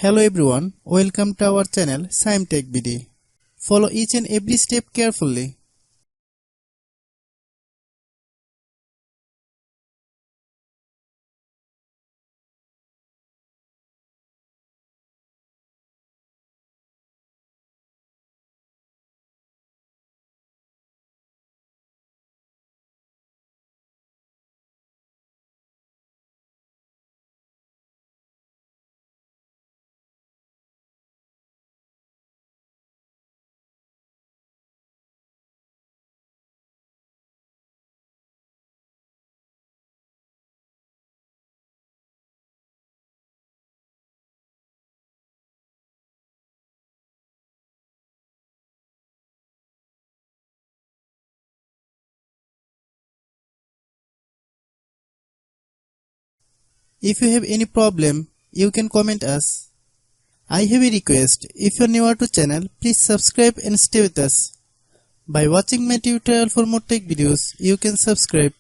Hello everyone, welcome to our channel Shaem TechBD. Follow each and every step carefully. If you have any problem, you can comment us. I have a request, if you are new to channel, please subscribe and stay with us. By watching my tutorial for more tech videos, you can subscribe.